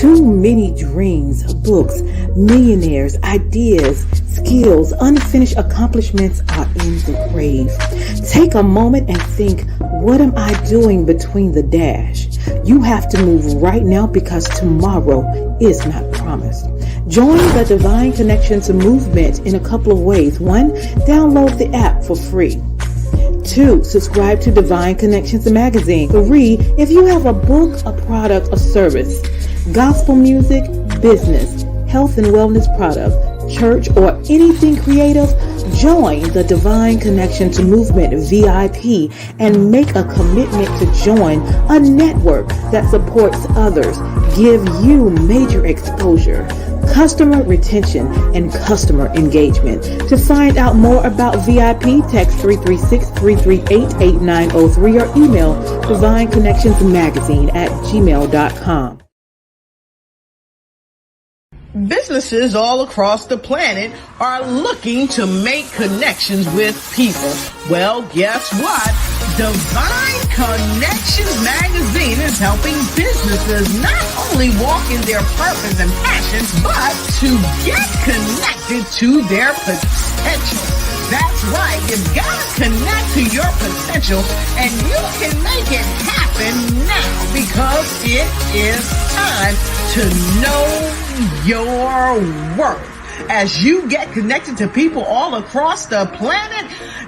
Too many dreams, books, millionaires, ideas, skills, unfinished accomplishments are in the grave. Take a moment and think, what am I doing between the dash? You have to move right now because tomorrow is not promised. Join the Divine Connections movement in a couple of ways. 1, download the app for free. 2, subscribe to Divine Connections magazine. 3, if you have a book, a product, a service, gospel music, business, health and wellness product, church, or anything creative, join the Divine Connections Movement VIP and make a commitment to join a network that supports others, give you major exposure, customer retention, and customer engagement. To find out more about VIP, text 336-338-8903 or email divineconnectionsmagazine@gmail.com. Businesses all across the planet are looking to make connections with people. Well, guess what? Divine Connections magazine is helping businesses not only walk in their purpose and passions, but to get connected to their potential. That's right. You've got to connect to your potential, and you can make it happen now because it is time to know your worth. As you get connected to people all across the planet,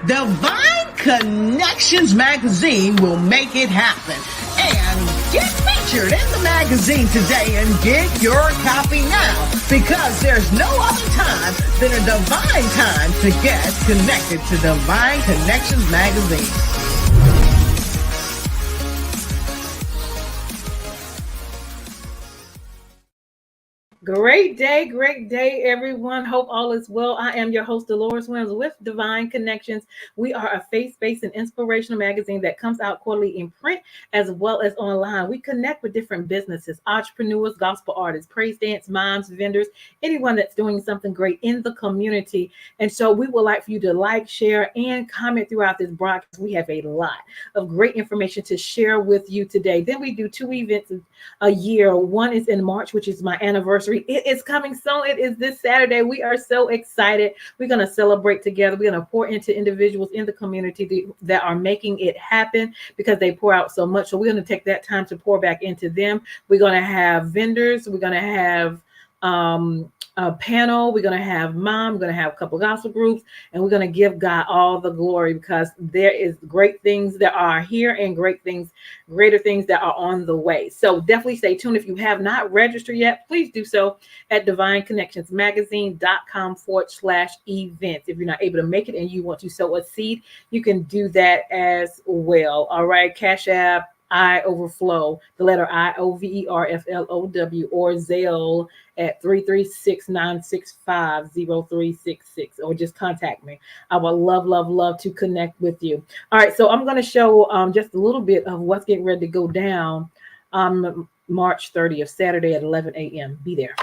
Divine Connections magazine will make it happen. And get featured in the magazine today and get your copy now, because there's no other time than a divine time to get connected to Divine Connections magazine. Great day, everyone. Hope all is well. I am your host, Deloris with Divine Connections. We are a faith-based and inspirational magazine that comes out quarterly in print as well as online. We connect with different businesses, entrepreneurs, gospel artists, praise dance, moms, vendors, anyone that's doing something great in the community. And so we would like for you to like, share, and comment throughout this broadcast. We have a lot of great information to share with you today. Then we do 2 events a year. One is in March, which is my anniversary. It is coming soon. It is this Saturday. We are so excited. We're going to celebrate together. We're going to pour into individuals in the community that are making it happen because they pour out so much. So we're going to take that time to pour back into them. We're going to have vendors. We're going to have a panel. We're going to have mom. We're going to have a couple of gospel groups, and we're going to give God all the glory because there is great things that are here and greater things that are on the way. So definitely stay tuned. If you have not registered yet, please do so at divineconnectionsmagazine.com/events. If you're not able to make it and you want to sow a seed, you can do that as well. All right. Cash App, I Overflow, the letter IOVERFLOW, or Zelle at 336-965-0366, or just contact me. I would love to connect with you. All right, so I'm going to show just a little bit of what's getting ready to go down on March 30th, Saturday at 11 a.m. Be there.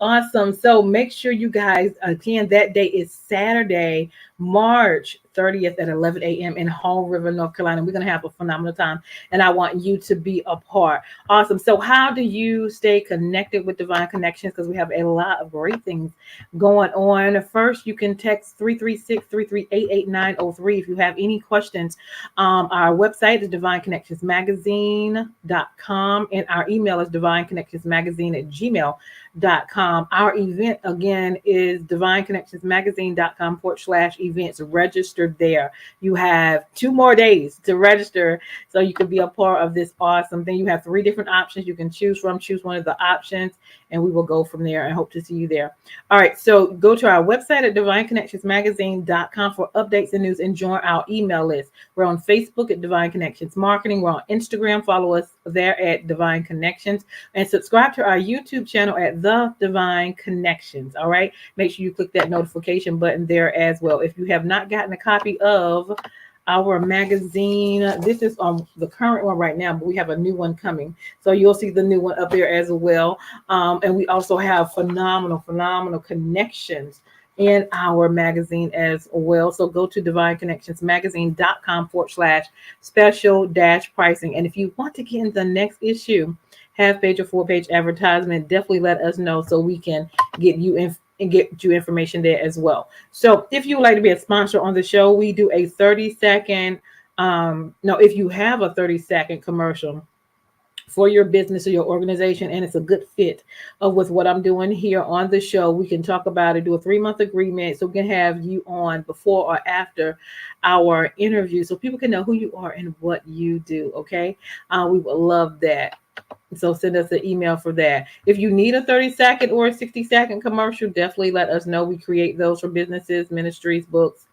Awesome. So make sure you guys, again, that day is Saturday, March 30th at 11 a.m. in Hall River, North Carolina. We're going to have a phenomenal time, and I want you to be a part. Awesome. So how do you stay connected with Divine Connections? Because we have a lot of great things going on. First, you can text 336-338-8903 if you have any questions. Our website is divineconnectionsmagazine.com, and our email is divineconnectionsmagazine@gmail.com. Our event again is divineconnectionsmagazine.com/events. Register there. You have 2 more days to register so you can be a part of this awesome thing. You have 3 different options you can choose from. Choose one of the options and we will go from there and hope to see you there. All right, so go to our website at divineconnectionsmagazine.com for updates and news and join our email list. We're on Facebook at Divine Connections Marketing. We're on Instagram. Follow us there at Divine Connections and subscribe to our YouTube channel at The Divine Connections. All right, make sure you click that notification button there as well. If you have not gotten a copy of our magazine, this is on the current one right now, but we have a new one coming, so you'll see the new one up there as well. And we also have phenomenal connections in our magazine as well. So go to divineconnectionsmagazine.com/special-pricing. And if you want to get in the next issue, half-page or 4-page advertisement, definitely let us know so we can get you in and get you information there as well. So if you would like to be a sponsor on the show, we do a 30-second, if you have a 30-second commercial for your business or your organization, and it's a good fit with what I'm doing here on the show, we can talk about it, do a 3-month agreement so we can have you on before or after our interview so people can know who you are and what you do, okay? We would love that. So send us an email for that. If you need a 30-second or a 60-second commercial, definitely let us know. We create those for businesses, ministries, books,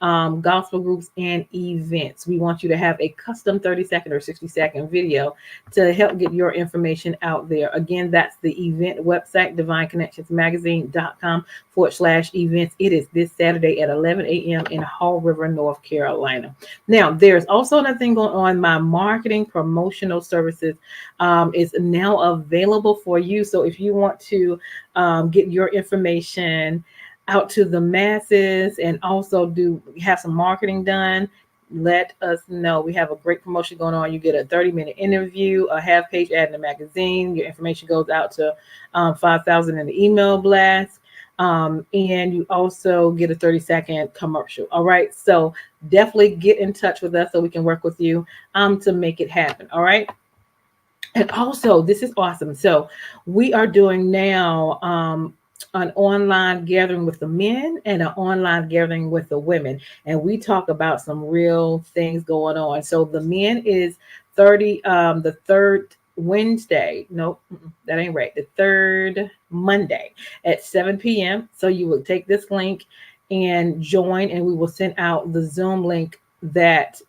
gospel groups, and events. We want you to have a custom 30-second or 60-second video to help get your information out there. Again, that's the event website, divineconnectionsmagazine.com/events. It is this Saturday at 11 a.m. in Hall River, North Carolina. Now, there's also another thing going on. My marketing promotional services is now available for you. So if you want to get your information out to the masses and also have some marketing done, let us know. We have a great promotion going on. You get a 30-minute interview, a half-page ad in the magazine. Your information goes out to 5,000 in the email blast. And you also get a 30-second commercial. All right. So definitely get in touch with us so we can work with you to make it happen. All right. And also, this is awesome. So we are doing now an online gathering with the men and an online gathering with the women. And we talk about some real things going on. So the men is the third Wednesday. Nope, that ain't right. The third Monday at 7 p.m. So you will take this link and join, and we will send out the Zoom link that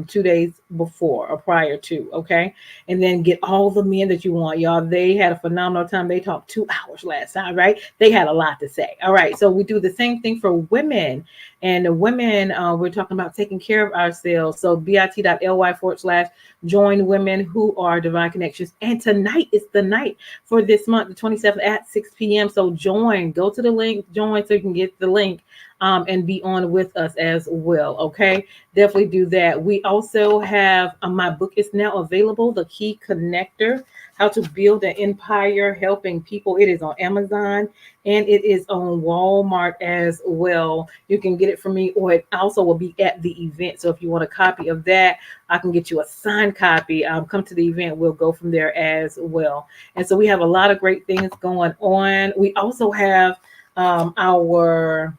2 days before or prior to, okay? And then get all the men that you want, y'all. They had a phenomenal time. They talked 2 hours last time, right? They had a lot to say. All right, so we do the same thing for women. And the women, we're talking about taking care of ourselves. So bit.ly/join women who are Divine Connections. And tonight is the night for this month, the 27th at 6 p.m. So join, go to the link, join so you can get the link and be on with us as well, okay? Definitely do that. We also have my book is now available, The Key Connector, How to Build an Empire Helping People. It is on Amazon and it is on Walmart as well. You can get it from me, or it also will be at the event. So if you want a copy of that, I can get you a signed copy. Come to the event. We'll go from there as well. And so we have a lot of great things going on. We also have our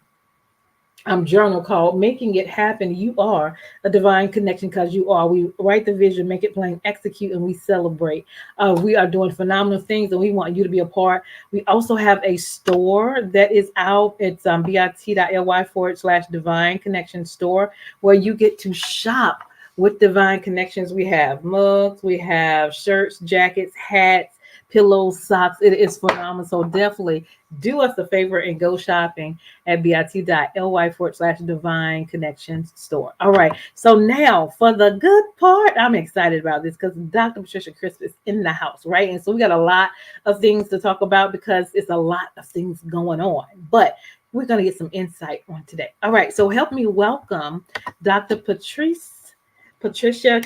journal called Making It Happen. You Are a Divine Connection because you are. We write the vision, make it plain, execute, and we celebrate. We are doing phenomenal things and we want you to be a part. We also have a store that is out. It's bit.ly/Divine Connection store where you get to shop with Divine Connections. We have mugs, we have shirts, jackets, hats, pillows, socks. It is phenomenal. So definitely do us a favor and go shopping at bit.ly/Divine Connections store. All right. So now for the good part, I'm excited about this because Dr. Patricia Crisp is in the house, right? And so we got a lot of things to talk about because it's a lot of things going on. But we're going to get some insight on today. All right. So help me welcome Dr. Patricia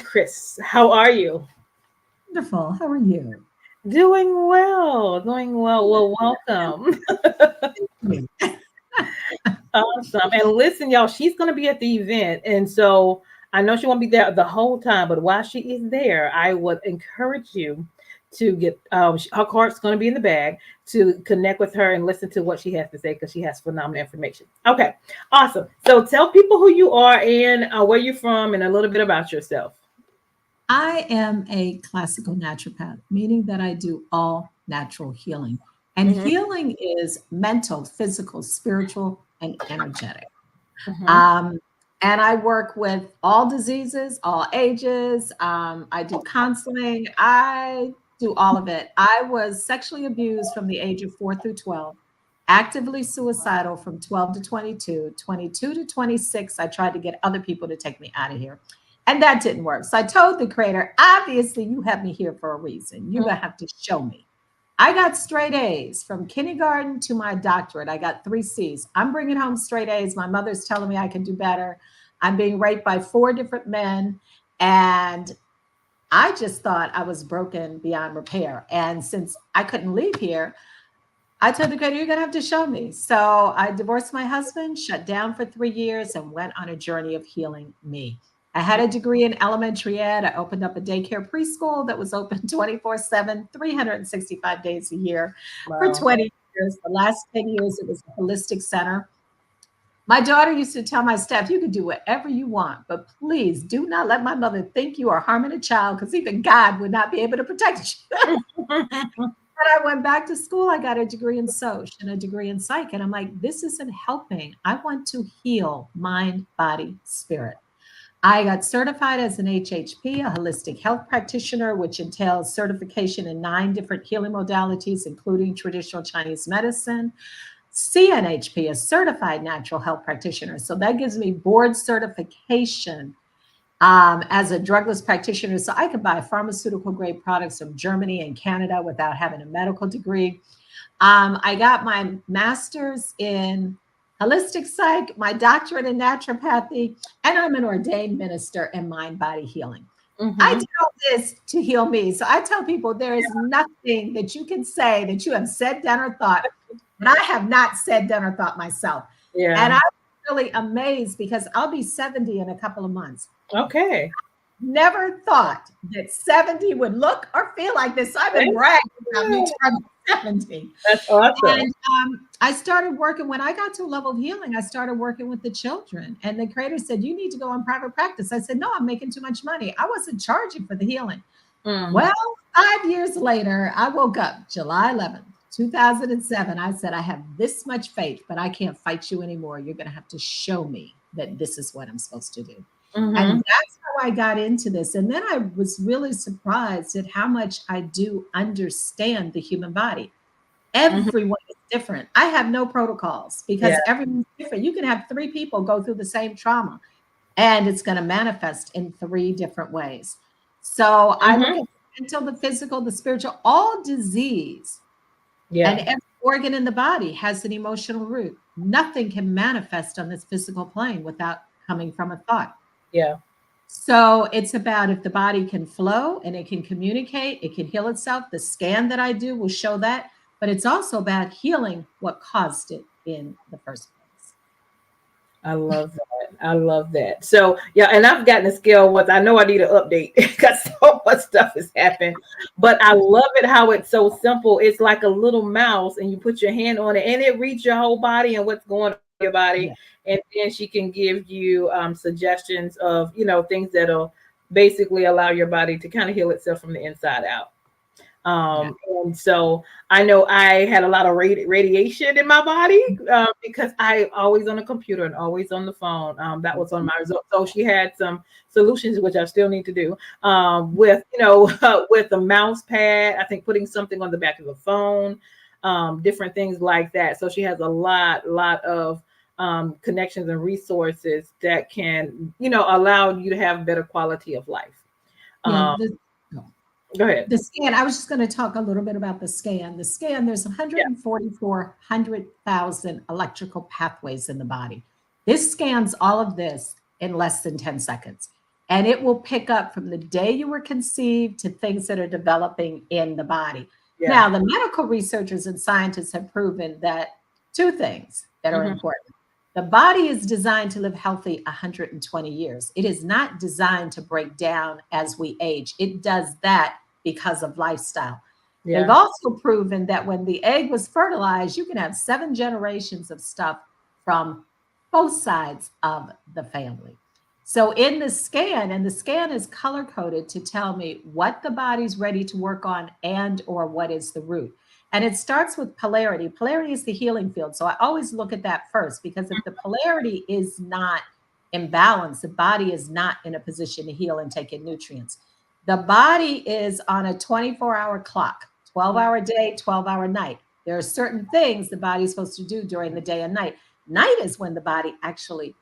Crisp. How are you? Wonderful. How are you? Doing well. Well, welcome. Awesome. And listen, y'all, she's going to be at the event. And so I know she won't be there the whole time, but while she is there, I would encourage you to get her card's going to be in the bag to connect with her and listen to what she has to say because she has phenomenal information. Okay, awesome. So tell people who you are and where you're from and a little bit about yourself. I am a classical naturopath, meaning that I do all natural healing. And Hmm. healing is mental, physical, spiritual, and energetic. Hmm. Um, and I work with all diseases, all ages. I do counseling. I do all of it. I was sexually abused from the age of 4 through 12, actively suicidal from 12 to 22, 22 to 26. I tried to get other people to take me out of here. And that didn't work. So I told the creator, obviously, you have me here for a reason. You're going to have to show me. I got straight A's from kindergarten to my doctorate. I got 3 C's. I'm bringing home straight A's. My mother's telling me I can do better. I'm being raped by 4 different men. And I just thought I was broken beyond repair. And since I couldn't leave here, I told the creator, you're going to have to show me. So I divorced my husband, shut down for 3 years, and went on a journey of healing me. I had a degree in elementary ed. I opened up a daycare preschool that was open 24/7, 365 days a year for Wow. 20 years. The last 10 years, it was a holistic center. My daughter used to tell my staff, you can do whatever you want, but please do not let my mother think you are harming a child because even God would not be able to protect you. When I went back to school, I got a degree in Soc and a degree in psych. And I'm like, this isn't helping. I want to heal mind, body, spirit. I got certified as an HHP, a holistic health practitioner, which entails certification in 9 different healing modalities, including traditional Chinese medicine. CNHP, a certified natural health practitioner. So that gives me board certification as a drugless practitioner. So I could buy pharmaceutical grade products from Germany and Canada without having a medical degree. I got my master's in holistic psych, my doctorate in naturopathy, and I'm an ordained minister in mind body healing. I Hmm. did all this to heal me. So I tell people there is nothing that you can say that you have said, done, or thought that I have not said, done, or thought myself. And Yeah. I'm really amazed because I'll be 70 in a couple of months. Okay. Never thought that 70 would look or feel like this. I've been bragging about me turning 70. That's awesome. And I started working, when I got to a level of healing, I started working with the children. And the creator said, you need to go on private practice. I said, no, I'm making too much money. I wasn't charging for the healing. Mm. Well, 5 years later, I woke up July 11th, 2007. I said, I have this much faith, but I can't fight you anymore. You're going to have to show me that this is what I'm supposed to do. And Hmm. that's how I got into this. And then I was really surprised at how much I do understand the human body. Hmm. Everyone is different. I have no protocols Yeah. because everyone's different. You can have 3 people go through the same trauma and it's going to manifest in 3 different ways. So I look Hmm. at the mental, the physical, the spiritual, all disease, and Yeah. every organ in the body has an emotional root. Nothing can manifest on this physical plane without coming from a thought. Yeah. So it's about if the body can flow and it can communicate, it can heal itself. The scan that I do will show that, but it's also about healing what caused it in the first place. I love that. I love that. So yeah, and I've gotten a scale once. I know I need an update because so much stuff has happened. But I love it how it's so simple. It's like a little mouse, and you put your hand on it, and it reads your whole body and what's going on in your body, Yeah, and then she can give you suggestions of things that'll basically allow your body to kind of heal itself from the inside out. yeah, And so I know I had a lot of radiation in my body because I always on the computer and always on the phone. That was on my result. So she had some solutions, which I still need to do with, with the mouse pad, I think putting something on the back of the phone, different things like that. So she has a lot of connections and resources that can, allow you to have better quality of life. yeah. Um, Go ahead. The scan, I was just going to talk a little bit about the scan. The scan, there's Yeah. 144,000 electrical pathways in the body. This scans all of this in less than 10 seconds. And it will pick up from the day you were conceived to things that are developing in the body. Yeah. Now, the medical researchers and scientists have proven that 2 things that are Mhm. important. The body is designed to live healthy 120 years. It is not designed to break down as we age. It does that because of lifestyle. Yeah. They've also proven that when the egg was fertilized, you can have 7 generations of stuff from both sides of the family. So in the scan, and the scan is color coded to tell me what the body's ready to work on and or what is the root. And it starts with polarity. Polarity is the healing field. So I always look at that first, because if the polarity is not imbalanced, the body is not in a position to heal and take in nutrients. The body is on a 24-hour clock, 12-hour day, 12-hour night. There are certain things the body's supposed to do during the day and night. Night is when the body actually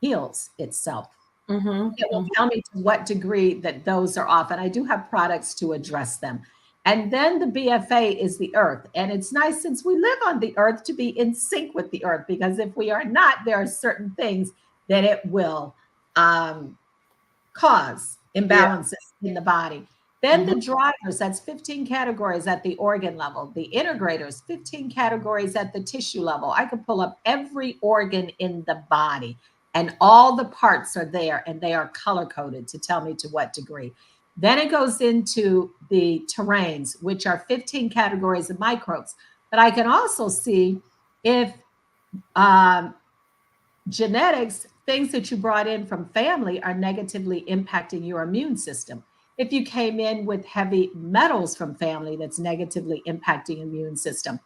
heals itself. It will tell me to what degree that those are off. And I do have products to address them. And then the BFA is the earth. And it's nice, since we live on the earth, to be in sync with the earth, because if we are not, there are certain things that it will cause imbalances in the body. Then the drivers, that's 15 categories at the organ level. The integrators, 15 categories at the tissue level. I could pull up every organ in the body, and all the parts are there, and they are color coded to tell me to what degree. Then it goes into the terrains, which are 15 categories of microbes. But I can also see if genetics, things that you brought in from family, are negatively impacting your immune system. If you came in with heavy metals from family, that's negatively impacting immune system.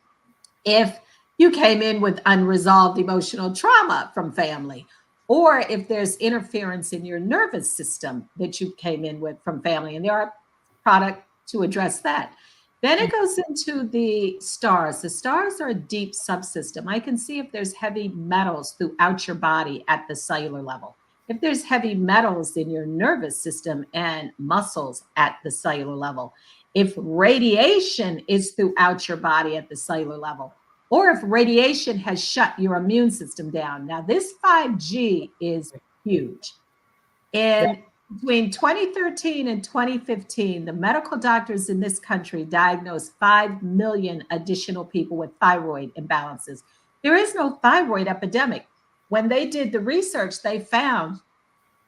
If you came in with unresolved emotional trauma from family, or if there's interference in your nervous system that you came in with from family, and there are products to address that. Then it goes into the stars. The stars are a deep subsystem. I can see if there's heavy metals throughout your body at the cellular level. If there's heavy metals in your nervous system and muscles at the cellular level. If radiation is throughout your body at the cellular level, or if radiation has shut your immune system down. Now, this 5G is huge. And between 2013 and 2015, the medical doctors in this country diagnosed 5 million additional people with thyroid imbalances. There is no thyroid epidemic. When they did the research, they found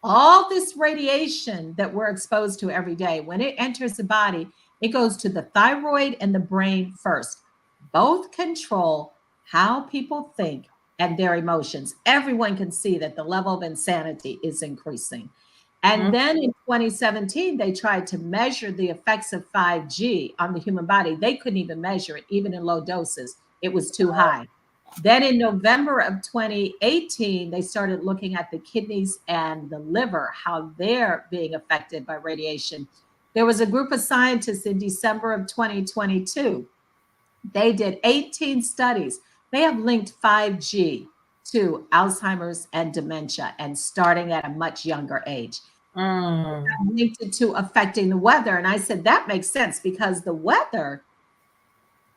all this radiation that we're exposed to every day, when it enters the body, it goes to the thyroid and the brain first. Both control how people think and their emotions. Everyone can see that the level of insanity is increasing. And then in 2017, they tried to measure the effects of 5G on the human body. They couldn't even measure it, even in low doses. It was too high. Then in November of 2018, they started looking at the kidneys and the liver, how they're being affected by radiation. There was a group of scientists in December of 2022. They did 18 studies. They have linked 5G to Alzheimer's and dementia, and starting at a much younger age. Linked it to affecting the weather. And I said, that makes sense, because the weather,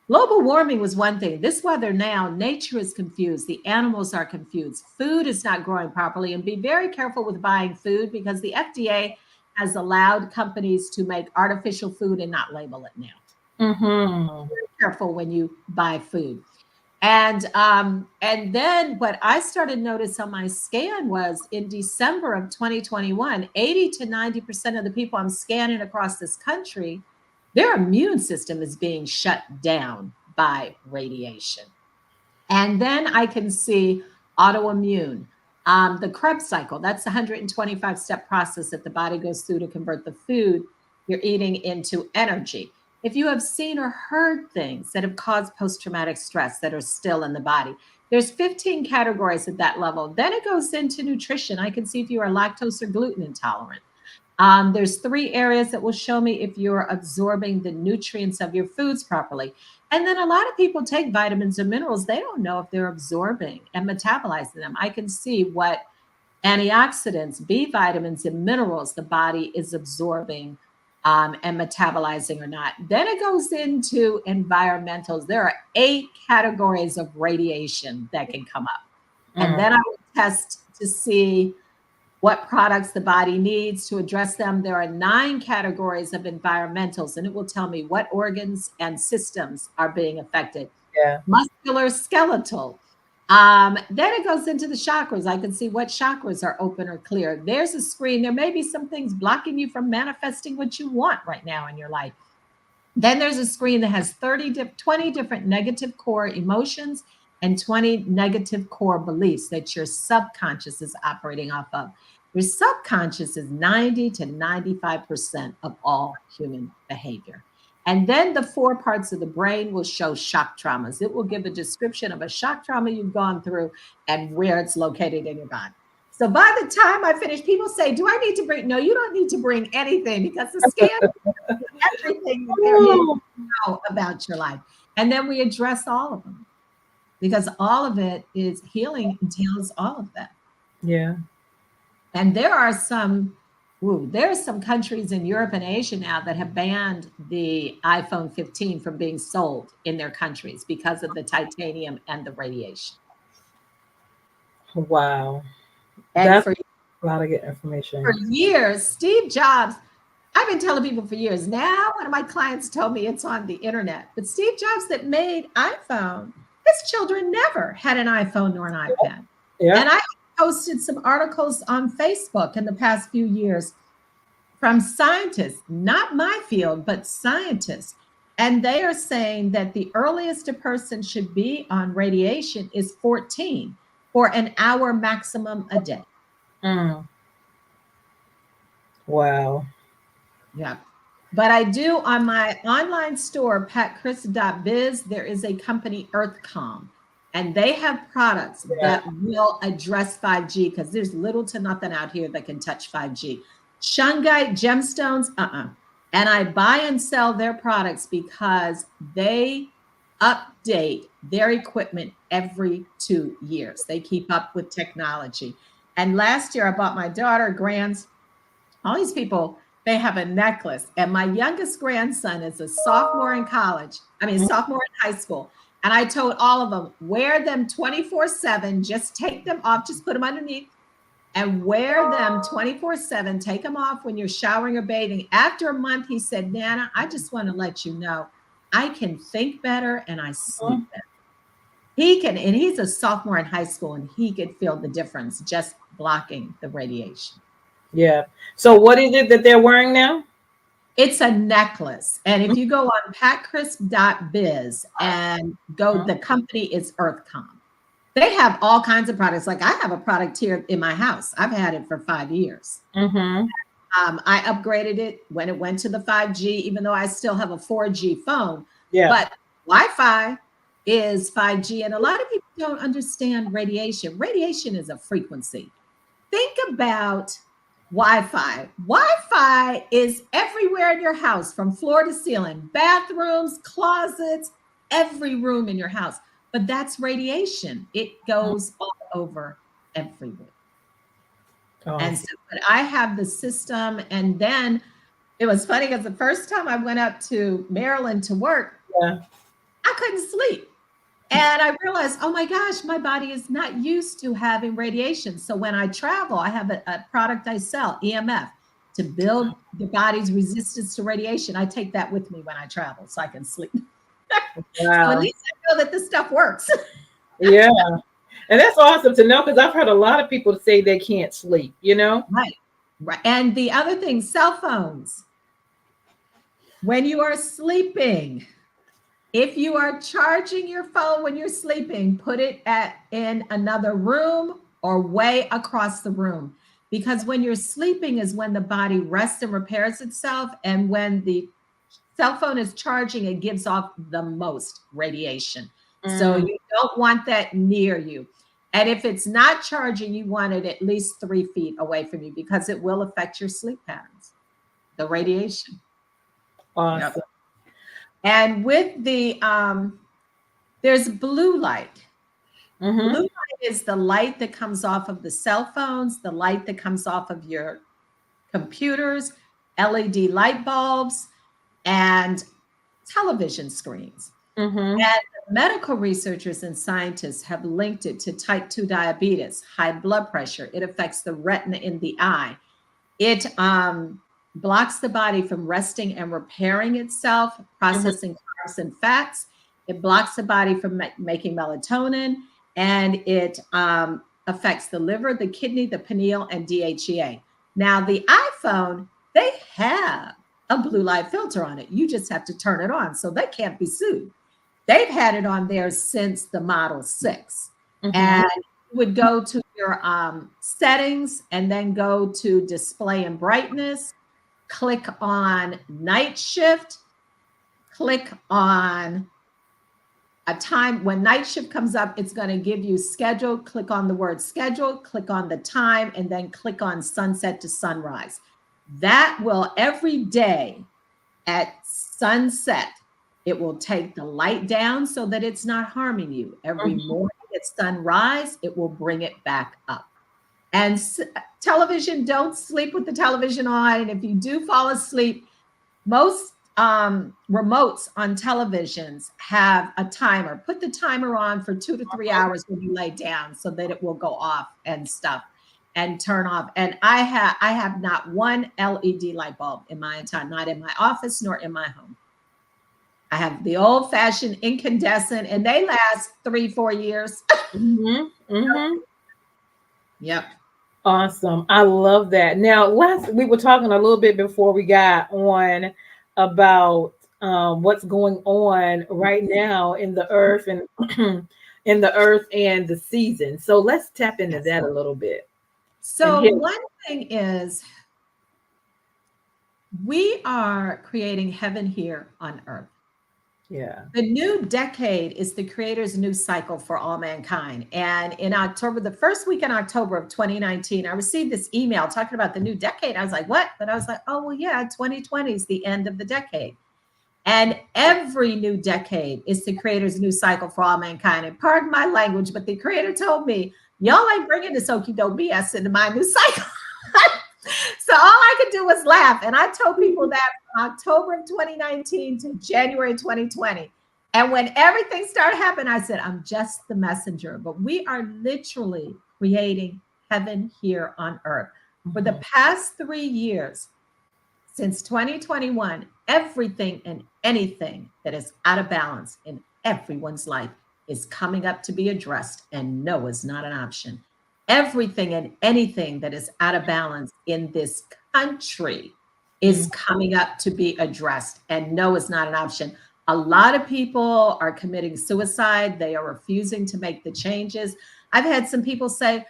global warming was one thing. This weather now, nature is confused. The animals are confused. Food is not growing properly. And be very careful with buying food, because the FDA has allowed companies to make artificial food and not label it now. Be careful when you buy food. And then what I started to notice on my scan was in December of 2021, 80 to 90% of the people I'm scanning across this country, their immune system is being shut down by radiation. And then I can see autoimmune, the Krebs cycle. That's the 125-step process that the body goes through to convert the food you're eating into energy. If you have seen or heard things that have caused post-traumatic stress that are still in the body, there's 15 categories at that level. Then it goes into nutrition. I can see if you are lactose or gluten intolerant. There's 3 areas that will show me if you're absorbing the nutrients of your foods properly. And then a lot of people take vitamins and minerals. They don't know if they're absorbing and metabolizing them. I can see what antioxidants, B vitamins, and minerals the body is absorbing and metabolizing or not. Then it goes into environmentals. There are 8 categories of radiation that can come up. And then I will test to see what products the body needs to address them. There are 9 categories of environmentals, and it will tell me what organs and systems are being affected. Muscular, skeletal. Then it goes into the chakras. I can see what chakras are open or clear. There's a screen. There may be some things blocking you from manifesting what you want right now in your life. Then there's a screen that has 20 different negative core emotions and 20 negative core beliefs that your subconscious is operating off of. Your subconscious is 90 to 95% of all human behavior. And then the 4 parts of the brain will show shock traumas. It will give a description of a shock trauma you've gone through and where it's located in your body. So by the time I finish, people say, do I need to bring? No, you don't need to bring anything, because the scan is everything that there is to know about your life. And then we address all of them, because all of it is healing entails all of that. Yeah. And there are some countries in Europe and Asia now that have banned the iPhone 15 from being sold in their countries because of the titanium and the radiation. Wow. And That's for a lot of good information. For years, Steve Jobs, I've been telling people for years. Now, one of my clients told me it's on the internet. But Steve Jobs that made iPhone, his children never had an iPhone nor an iPad. Yeah. And I posted some articles on Facebook in the past few years from scientists, not my field, but scientists. And they are saying that the earliest a person should be on radiation is 14 for an hour maximum a day. Wow. Yeah. But I do on my online store, patchris.biz, there is a company, EarthCom, and they have products that will address 5G, because there's little to nothing out here that can touch 5G. Shungite gemstones, And I buy and sell their products because they update their equipment every 2 years. They keep up with technology. And last year I bought my daughter, all these people, they have a necklace. And my youngest grandson is a sophomore in sophomore in high school. And I told all of them, wear them 24/7, just take them off, just put them underneath and wear them 24/7. Take them off when you're showering or bathing. After a month, he said, Nana, I just want to let you know, I can think better and I sleep better. He can, and he's a sophomore in high school, and he could feel the difference just blocking the radiation. Yeah. So what is it that they're wearing now? It's a necklace. And if you go on patchris.biz and go, the company is EarthCom. They have all kinds of products. Like I have a product here in my house. I've had it for 5 years. I upgraded it when it went to the 5G, even though I still have a 4G phone. Yeah. But Wi-Fi is 5G. And a lot of people don't understand radiation. Radiation is a frequency. Think about Wi-Fi. Wi-Fi is everywhere in your house, from floor to ceiling, bathrooms, closets, every room in your house. But that's radiation. It goes all over everywhere. And so, but I have the system. And then it was funny because the first time I went up to Maryland to work, I couldn't sleep. And I realized, oh my gosh, my body is not used to having radiation. So when I travel, I have a product I sell, EMF, to build the body's resistance to radiation. I take that with me when I travel so I can sleep. Wow. So at least I know that this stuff works. Yeah. And that's awesome to know, because I've heard a lot of people say they can't sleep, you know? Right. And the other thing, cell phones. When you are sleeping, if you are charging your phone when you're sleeping, put it in another room or way across the room. Because when you're sleeping is when the body rests and repairs itself. And when the cell phone is charging, it gives off the most radiation. So you don't want that near you. And if it's not charging, you want it at least 3 feet away from you, because it will affect your sleep patterns, the radiation. Awesome. Yep. And with the, there's blue light. Blue light is the light that comes off of the cell phones, the light that comes off of your computers, LED light bulbs, and television screens. And medical researchers and scientists have linked it to type 2 diabetes, high blood pressure. It affects the retina in the eye. It blocks the body from resting and repairing itself, processing carbs and fats. It blocks the body from making melatonin, and it affects the liver, the kidney, the pineal, and DHEA. Now, the iPhone, they have a blue light filter on it. You just have to turn it on. So they can't be sued. They've had it on there since the Model 6. Mhm. And you would go to your settings and then go to display and brightness, click on night shift, click on a time. When night shift comes up, it's going to give you schedule. Click on the word schedule, click on the time, and then click on sunset to sunrise. That will every day at sunset, it will take the light down so that it's not harming you. Every morning at sunrise, it will bring it back up. And television, don't sleep with the television on. And if you do fall asleep, most remotes on televisions have a timer. Put the timer on for 2 to 3 hours when you lay down so that it will go off and stuff and turn off. And I have not one LED light bulb in my entire, not in my office nor in my home. I have the old fashioned incandescent and they last 3-4 years. Yep. Awesome. I love that. Now, we were talking a little bit before we got on about what's going on right now in the earth and in the earth and the season. So let's tap into that a little bit. So one thing is we are creating heaven here on earth. Yeah. The new decade is the creator's new cycle for all mankind. And in October, the first week in October of 2019, I received this email talking about the new decade. I was like, what? But I was like, oh, well, yeah, 2020 is the end of the decade. And every new decade is the creator's new cycle for all mankind. And pardon my language, but the creator told me, y'all ain't bringing this okie doke BS into my new cycle. So all I could do was laugh. And I told people that from October of 2019 to January 2020. And when everything started happening, I said, I'm just the messenger. But we are literally creating heaven here on earth. For the past 3 years, since 2021, everything and anything that is out of balance in everyone's life is coming up to be addressed. And no is not an option. Everything and anything that is out of balance in this country is coming up to be addressed. And no is not an option. A lot of people are committing suicide. They are refusing to make the changes. I've had some people say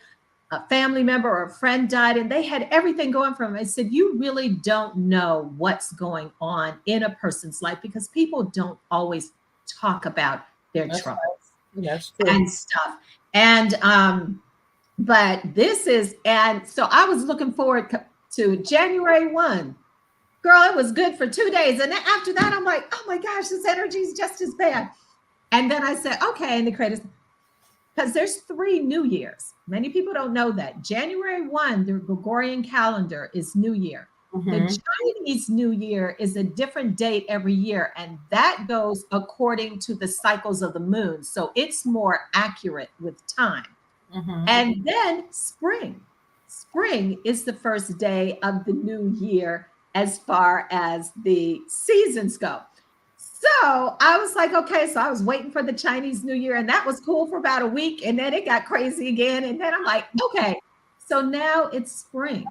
a family member or a friend died and they had everything going for them. I said, you really don't know what's going on in a person's life because people don't always talk about their troubles and stuff. And, but this is, and so I was looking forward to January 1. Girl, it was good for 2 days. And then after that, I'm like, oh my gosh, this energy is just as bad. And then I said, okay. And the creators, because there's 3 New Years. Many people don't know that. January 1, the Gregorian calendar is New Year. The Chinese New Year is a different date every year. And that goes according to the cycles of the moon. So it's more accurate with time. And then spring. Spring is the first day of the new year as far as the seasons go. So I was like, okay, so I was waiting for the Chinese New Year and that was cool for about a week. And then it got crazy again. And then I'm like, okay, so now it's spring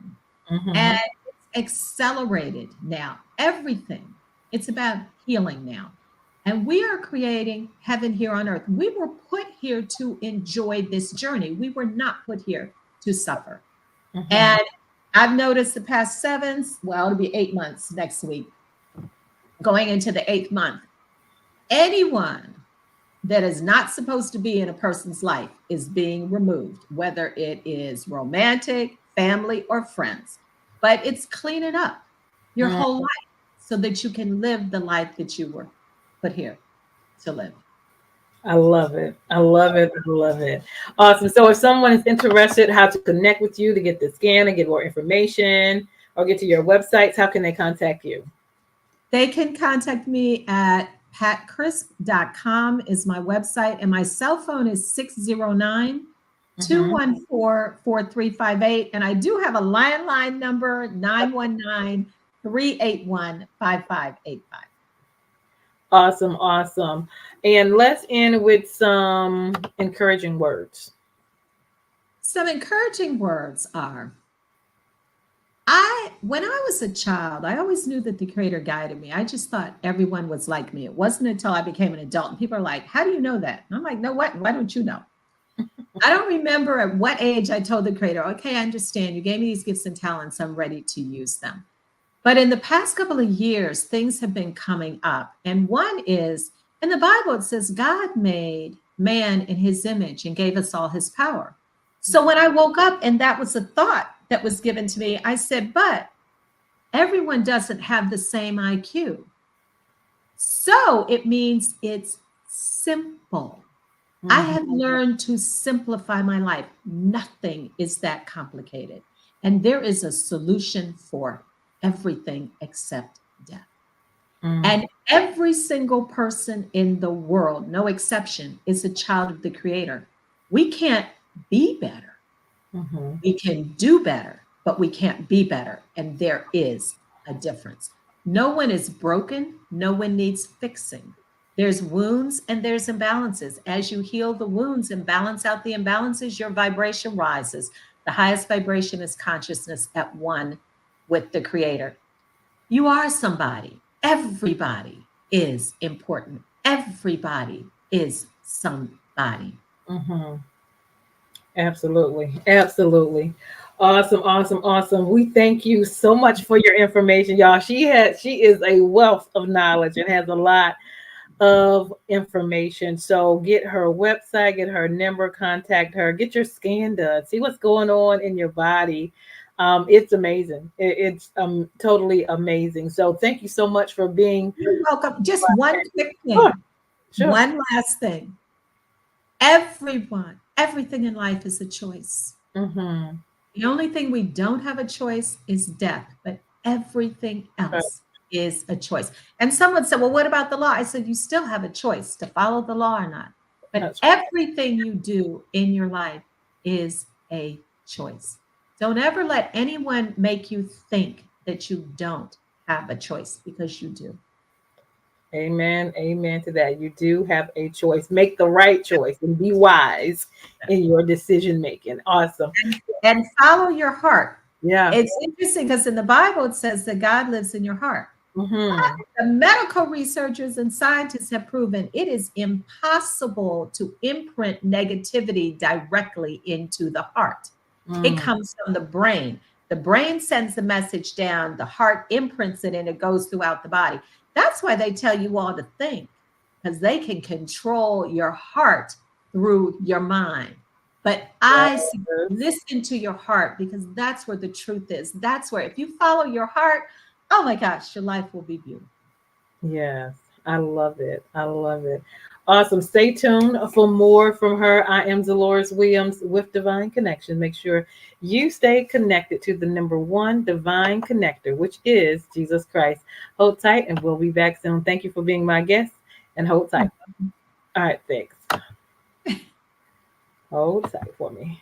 and it's accelerated now. Everything. It's about healing now. And we are creating heaven here on earth. We were put here to enjoy this journey. We were not put here to suffer. And I've noticed the past 7, well, it'll be 8 months next week, going into the 8th month. Anyone that is not supposed to be in a person's life is being removed, whether it is romantic, family, or friends. But it's cleaning up your whole life so that you can live the life that you were put here to live. I love it. I love it. I love it. Awesome. So if someone is interested how to connect with you to get the scan and get more information or get to your websites, how can they contact you? They can contact me at patcrisp.com is my website. And my cell phone is 609-214-4358. And I do have a landline number, 919-381-5585. Awesome. Awesome. And let's end with some encouraging words. Some encouraging words are, When I was a child, I always knew that the Creator guided me. I just thought everyone was like me. It wasn't until I became an adult and people are like, how do you know that? And I'm like, no, what? Why don't you know? I don't remember at what age I told the Creator, okay, I understand. You gave me these gifts and talents. I'm ready to use them. But in the past couple of years, things have been coming up. And one is, in the Bible, it says God made man in his image and gave us all his power. So when I woke up and that was a thought that was given to me, I said, but everyone doesn't have the same IQ. So it means it's simple. Mm-hmm. I have learned to simplify my life. Nothing is that complicated. And there is a solution for everything except death. Mm-hmm. And every single person in the world, no exception, is a child of the Creator. We can't be better. Mm-hmm. We can do better, but we can't be better. And there is a difference. No one is broken. No one needs fixing. There's wounds and there's imbalances. As you heal the wounds and balance out the imbalances, your vibration rises. The highest vibration is consciousness at one with the Creator. You are somebody. Everybody is important. Everybody is somebody. Mm-hmm. Absolutely. Absolutely. Awesome. Awesome. Awesome. We thank you so much for your information, y'all. She is a wealth of knowledge and has a lot of information. So get her website, get her number, contact her, get your scan done, see what's going on in your body. It's amazing. It's totally amazing. So thank you so much for being. You're welcome. Just one quick thing. Sure. One last thing. Everything in life is a choice. Mm-hmm. The only thing we don't have a choice is death, but everything else is a choice. And someone said, well, what about the law? I said, you still have a choice to follow the law or not. But everything you do in your life is a choice. Don't ever let anyone make you think that you don't have a choice, because you do. Amen. Amen to that. You do have a choice. Make the right choice and be wise in your decision making. Awesome. And follow your heart. Yeah. It's interesting because in the Bible, it says that God lives in your heart. Mm-hmm. The medical researchers and scientists have proven it is impossible to imprint negativity directly into the heart. It comes from the brain. The brain sends the message down, the heart imprints it, and it goes throughout the body. That's why they tell you all to think, because they can control your heart through your mind. But I say, listen to your heart, because that's where the truth is. That's where, if you follow your heart, oh my gosh, your life will be beautiful. Yes, I love it. I love it. Awesome. Stay tuned for more from her. I am Deloris Williams with Divine Connection. Make sure you stay connected to the number one divine connector, which is Jesus Christ. Hold tight and we'll be back soon. Thank you for being my guest, and hold tight. All right, thanks. Hold tight for me.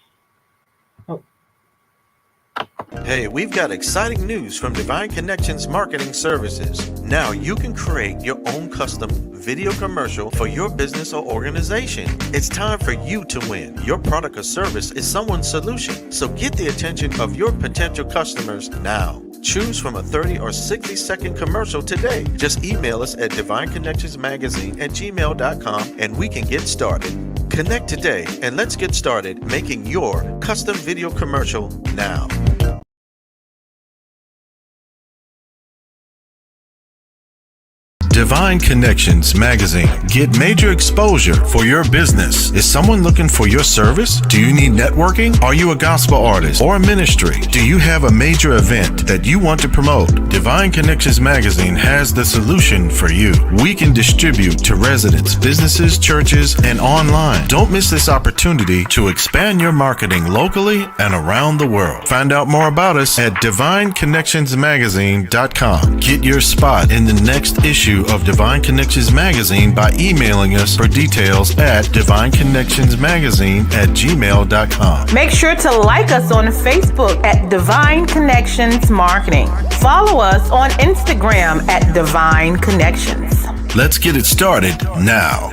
Hey, we've got exciting news from Divine Connections Marketing Services. Now you can create your own custom video commercial for your business or organization. It's time for you to win. Your product or service is someone's solution. So get the attention of your potential customers now. Choose from a 30 or 60-second commercial today. Just email us at divineconnectionsmagazine@gmail.com and we can get started. Connect today and let's get started making your custom video commercial now. Divine Connections Magazine. Get major exposure for your business. Is someone looking for your service? Do you need networking? Are you a gospel artist or a ministry? Do you have a major event that you want to promote? Divine Connections Magazine has the solution for you. We can distribute to residents, businesses, churches, and online. Don't miss this opportunity to expand your marketing locally and around the world. Find out more about us at divineconnectionsmagazine.com. Get your spot in the next issue of Divine Connections Magazine by emailing us for details at divineconnectionsmagazine@gmail.com. Make sure to like us on Facebook at Divine Connections Marketing. Follow us on Instagram at Divine Connections. Let's get it started now.